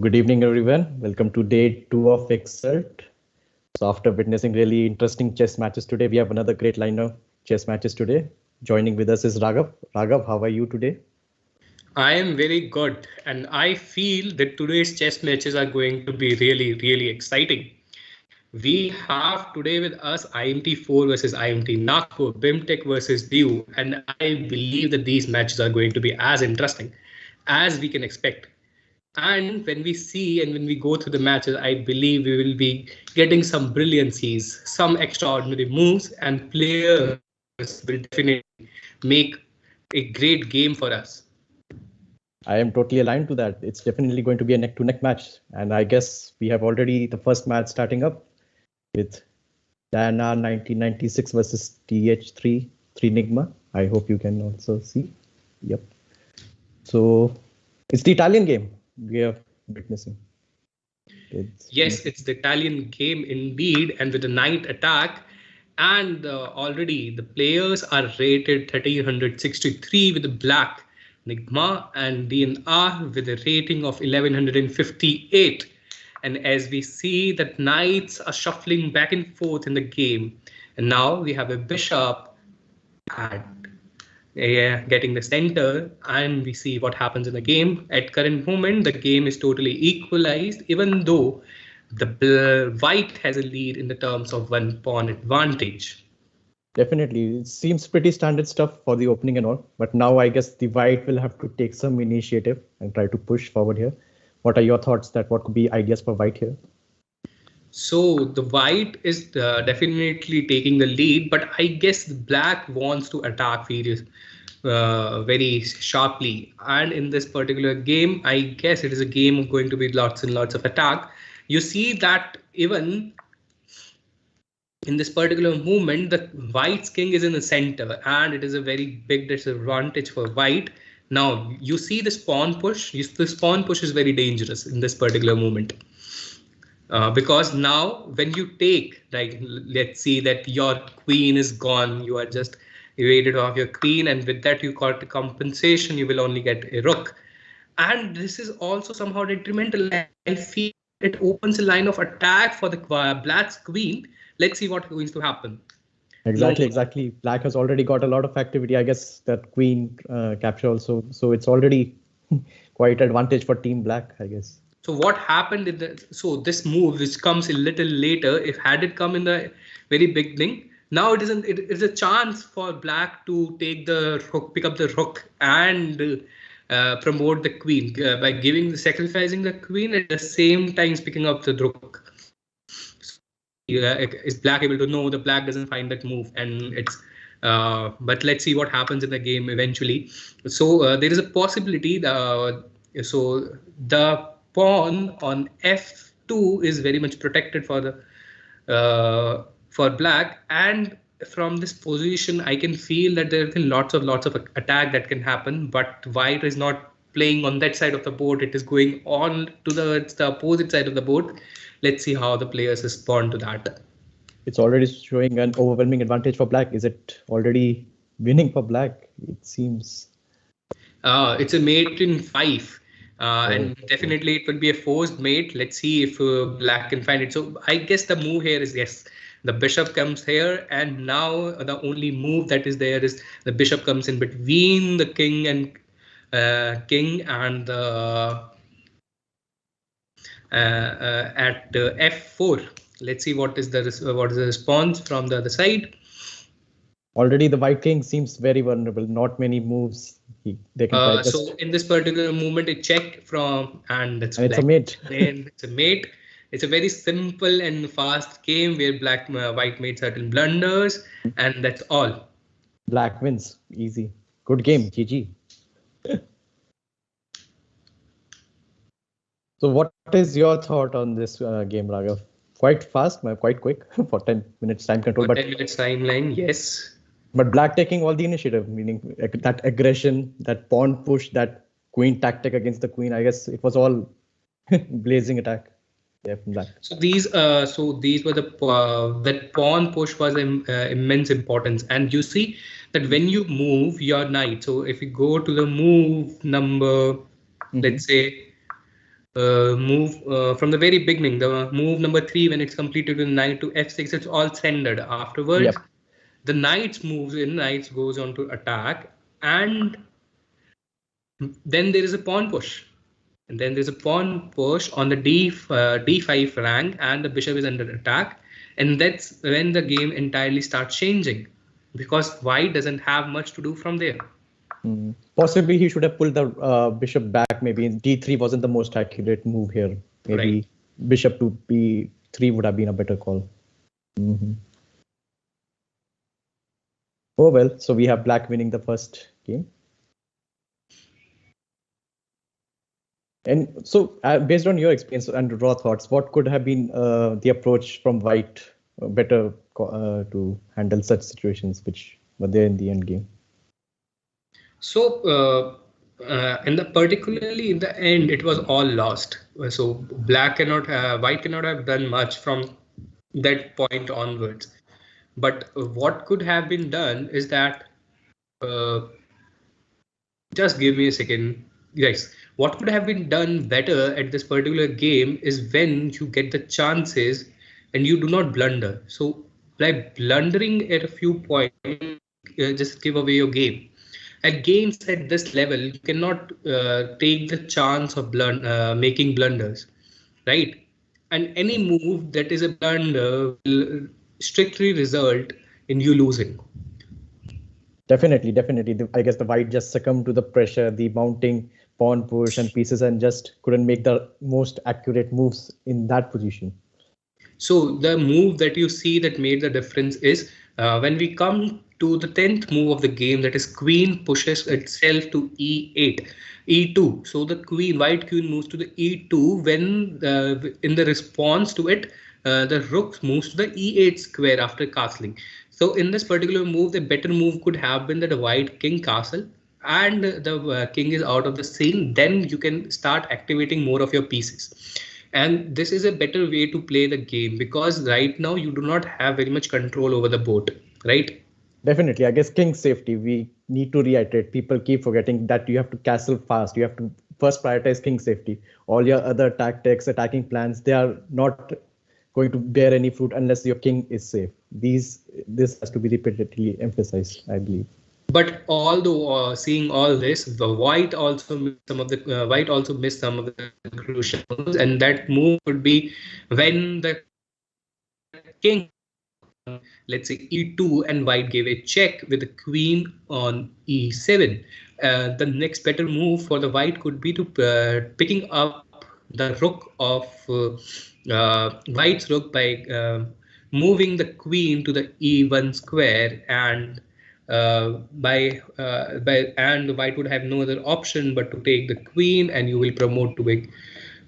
good evening, everyone. Welcome to day 2 of E-XULT. So after witnessing really interesting chess matches today, we have another great line of chess matches today. Joining with us is Raghav. Raghav, how are you today? I am very good, and I feel that today's chess matches are going to be really exciting. We have today with us IMT4 versus IMT Nagpur, BIMTech versus DU, and I believe that these matches are going to be as interesting as we can expect. And when we see and when we go through the matches, I believe we will be getting some brilliancies, some extraordinary moves, and players will definitely make a great game for us. I am totally aligned to that. It's definitely going to be a neck-to-neck match. And I guess we have already the first match starting up with Diana 1996 versus TH3 Nigma. I hope you can also see. Yep. So it's the Italian game we are witnessing. Yes, it's the Italian game indeed, and with the knight attack, and already the players are rated 1363 with the black Nigma and DNR with a rating of 1158. And as we see that knights are shuffling back and forth in the game, and now we have a bishop at getting the center, and we see what happens in the game. At current moment, the game is totally equalized, even though the white has a lead in the terms of 1 pawn advantage. Definitely, it seems pretty standard stuff for the opening and all, but now I guess the white will have to take some initiative and try to push forward here. What are your thoughts that what could be ideas for white here? So the white is definitely taking the lead, but I guess the black wants to attack very sharply. And in this particular game, I guess it is a game going to be lots and lots of attack. You see that even in this particular movement, the white's king is in the center, and it is a very big disadvantage for white. Now you see this pawn push. This pawn push is very dangerous in this particular movement. Because now when you take, like, let's see that your queen is gone, you are just evaded off your queen, and with that you got the compensation, you will only get a rook. And this is also somehow detrimental. I feel it opens a line of attack for the black's queen. Let's see what is going to happen. Exactly. Black has already got a lot of activity. I guess that queen capture also. So it's already quite advantage for team black, I guess. So what happened in so this move, which comes a little later, if had it come in the very beginning, now it is a chance for black to take the rook, pick up the rook, and promote the queen by sacrificing the queen at the same time picking up the rook. Is black able to know the black doesn't find that move, and it's but let's see what happens in the game eventually. So there is a possibility. So the pawn on f2 is very much protected for the for black, and from this position I can feel that there are lots of attack that can happen, but white is not playing on that side of the board. It is going on to the opposite side of the board. Let's see how the players respond to that. It's already showing an overwhelming advantage for black. Is it already winning for black? It seems. It's a mate in 5. And definitely it would be a forced mate. Let's see if black can find it. So I guess the move here is, yes, the bishop comes here, and now the only move that is there is the bishop comes in between the king and at f4. Let's see what is the response from the other side. Already the white king seems very vulnerable. Not many moves they can. So in this particular movement, a check from, and it's a mate. Then it's a mate. It's a very simple and fast game where white made certain blunders, and that's all. Black wins easy. Good game, GG. So what is your thought on this game, Raghav? Quite fast, quite quick for 10 minutes time control. For 10 minutes timeline, yes. But black taking all the initiative, meaning that aggression, that pawn push, that queen tactic against the queen. I guess it was all blazing attack. Yeah, from black. So these were the that pawn push was immense importance, and you see that when you move your knight. So if you go to the move number, let's say move from the very beginning, the move number 3, when it's completed with knight to f6, it's all centered. Afterwards, Yep. the knight's moves in, knights goes on to attack, and then there is a pawn push. And then there's a pawn push on the d5 rank, and the bishop is under attack. And that's when the game entirely starts changing, because white doesn't have much to do from there. Possibly he should have pulled the bishop back. Maybe d3 wasn't the most accurate move here. Maybe Right. bishop to b3 would have been a better call. Oh well, so we have black winning the first game. And so, based on your experience and raw thoughts, what could have been the approach from white better to handle such situations which were there in the end game? So, particularly in the end, it was all lost. So white cannot have done much from that point onwards. But what could have been done is that, just give me a second, guys. What could have been done better at this particular game is when you get the chances and you do not blunder. So by blundering at a few points, just give away your game. At games at this level, you cannot take the chance of making blunders, right? And any move that is a blunder will strictly result in you losing. Definitely. I guess the white just succumbed to the pressure, the mounting pawn push and pieces, and just couldn't make the most accurate moves in that position. So the move that you see that made the difference is when we come to the 10th move of the game, that is queen pushes itself to e8, e2. So the white queen moves to the e2 when in the response to it, the rook moves to the e8 square after castling. So in this particular move, the better move could have been that the white king castle and the king is out of the scene. Then you can start activating more of your pieces. And this is a better way to play the game, because right now you do not have very much control over the board, right? Definitely. I guess king's safety, we need to reiterate. People keep forgetting that you have to castle fast. You have to first prioritize king's safety. All your other tactics, attacking plans, they are not going to bear any fruit unless your king is safe. This has to be repeatedly emphasized, I believe. But although seeing all this, the white also missed some of the crucial moves, and that move would be when the king, let's say e2, and white gave a check with the queen on e7. The next better move for the white could be to picking up the rook of white's rook by moving the queen to the e1 square, and the white would have no other option but to take the queen, and you will promote to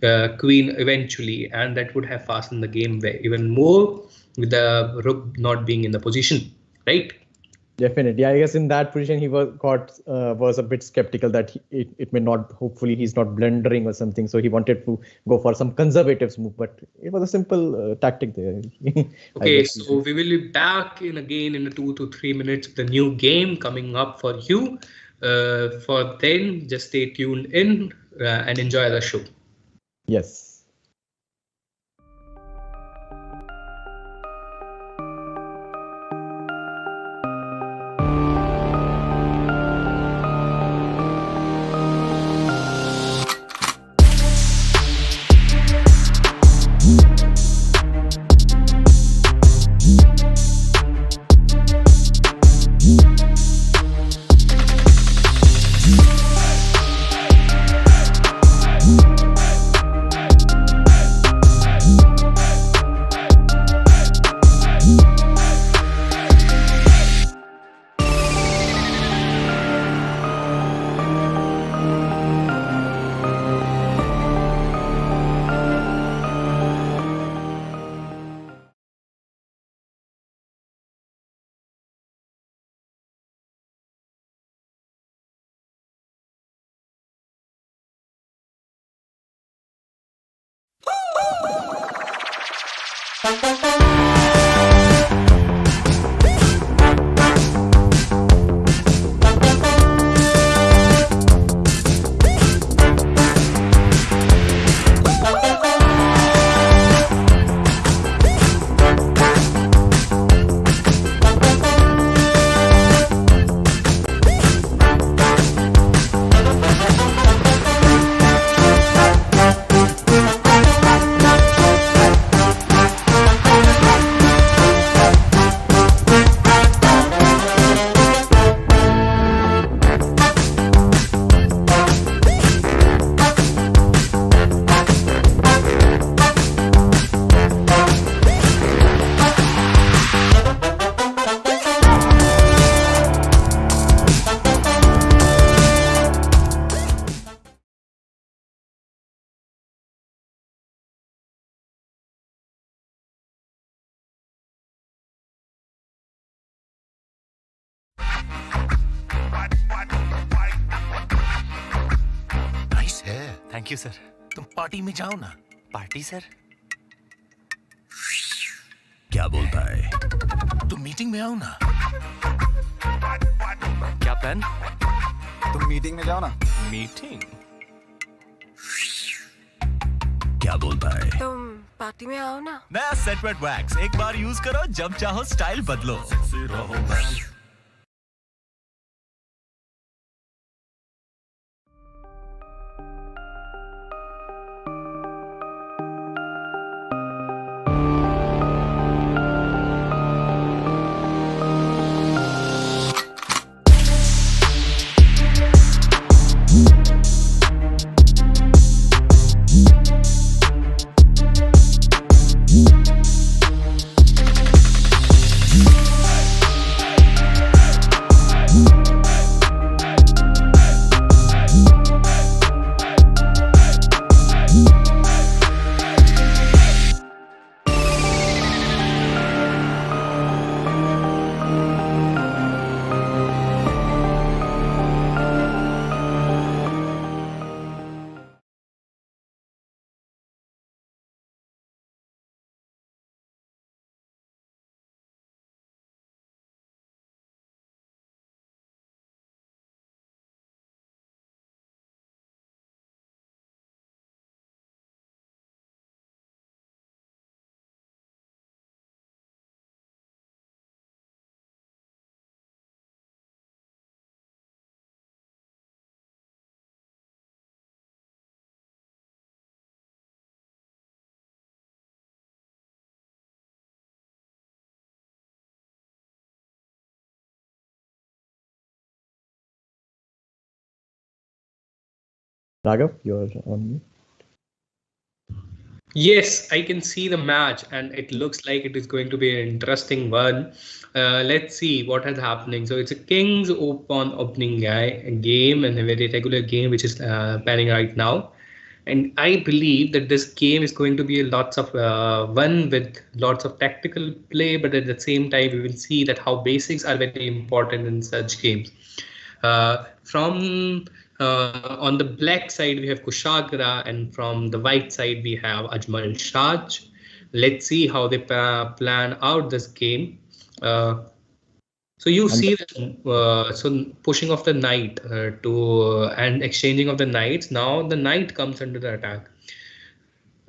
a queen eventually, and that would have fastened the game even more with the rook not being in the position, right? Definitely. I guess in that position he was a bit skeptical that it may not, hopefully he's not blundering or something. So he wanted to go for some conservative move, but it was a simple tactic there. Okay, so we will be back again in 2 to 3 minutes with the new game coming up for you. For then, just stay tuned in and enjoy the show. Yes. Thank you sir. तुम party में जाओ ना। Party sir? क्या बोलता है? तुम meeting में आओ ना। क्या प्लान? तुम मीटिंग में जाओ ना। मीटिंग? क्या बोलता है? तुम पार्टी में आओ ना। नया सेट वेट वैक्स एक बार यूज करो, जब चाहो स्टाइल बदलो। Raghav, you're on mute. Yes, I can see the match, and it looks like it is going to be an interesting one. Let's see what is happening. So it's a Kings Open opening game, and a very regular game which is panning right now. And I believe that this game is going to be lots of one with lots of tactical play, but at the same time, we will see that how basics are very important in such games. From on the black side, we have Kushagra, and from the white side, we have Ajmal Shaj. Let's see how they plan out this game. So you see, so pushing of the knight and exchanging of the knights. Now the knight comes under the attack,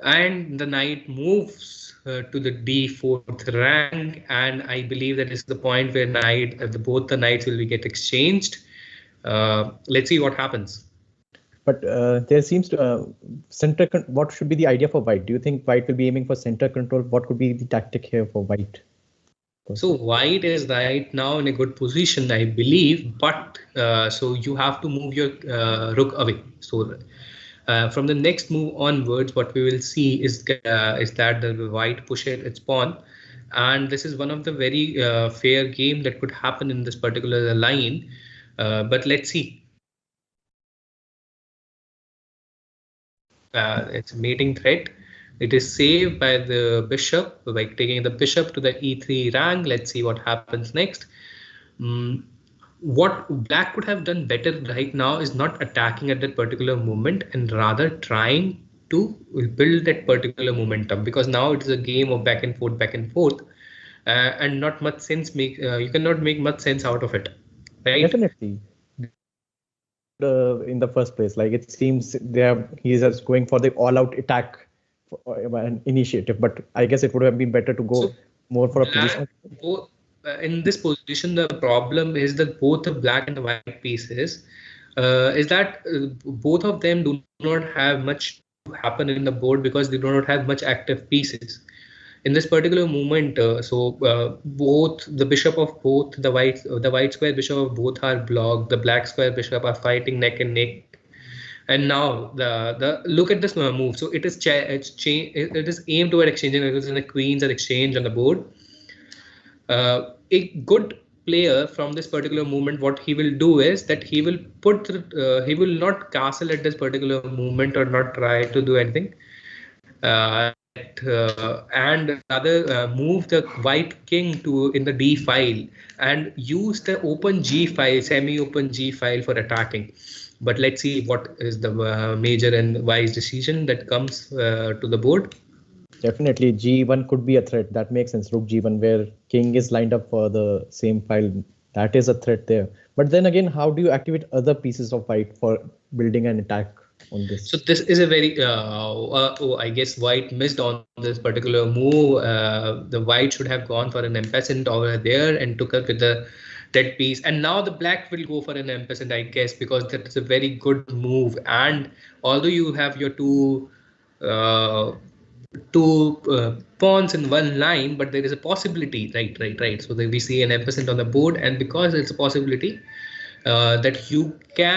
and the knight moves to the d4th rank, and I believe that is the point where both the knights will get exchanged. Let's see what happens. But there seems to what should be the idea for white? Do you think white will be aiming for center control? What could be the tactic here for white? So white is right now in a good position, I believe, but so you have to move your rook away. So from the next move onwards, what we will see is that the white pushes its pawn, and this is one of the very fair game that could happen in this particular line. But let's see. It's a mating threat. It is saved by the bishop by taking the bishop to the e3 rank. Let's see what happens next. What black could have done better right now is not attacking at that particular moment, and rather trying to build that particular momentum, because now it is a game of back and forth, and not much sense you cannot make much sense out of it, right? Definitely. In the first place, like it seems he is just going for the all-out attack an initiative, but I guess it would have been better to go more for a position. In this position, the problem is that both the black and the white pieces is that both of them do not have much to happen in the board, because they do not have much active pieces in this particular movement. Both the bishop of both the white square bishop of both are blocked. The black square bishop are fighting neck and neck. And now the look at this move. So it is aimed toward exchanging, because the queens are exchanged on the board. A good player from this particular movement, what he will do is that he will he will not castle at this particular movement, or not try to do anything, and rather move the white king to in the d file and use the open g file, semi-open g file for attacking. But let's see what is the major and wise decision that comes to the board. Definitely, G1 could be a threat. That makes sense. Rook G1, where king is lined up for the same file. That is a threat there. But then again, how do you activate other pieces of white for building an attack on this? So this is a very, I guess white missed on this particular move. The white should have gone for an M-Peasant over there and took up with the dead piece. And now the black will go for an M-Peasant, I guess, because that is a very good move. And although you have your two pawns in one line, but there is a possibility, right. So we see an M-Peasant on the board, and because it's a possibility that you can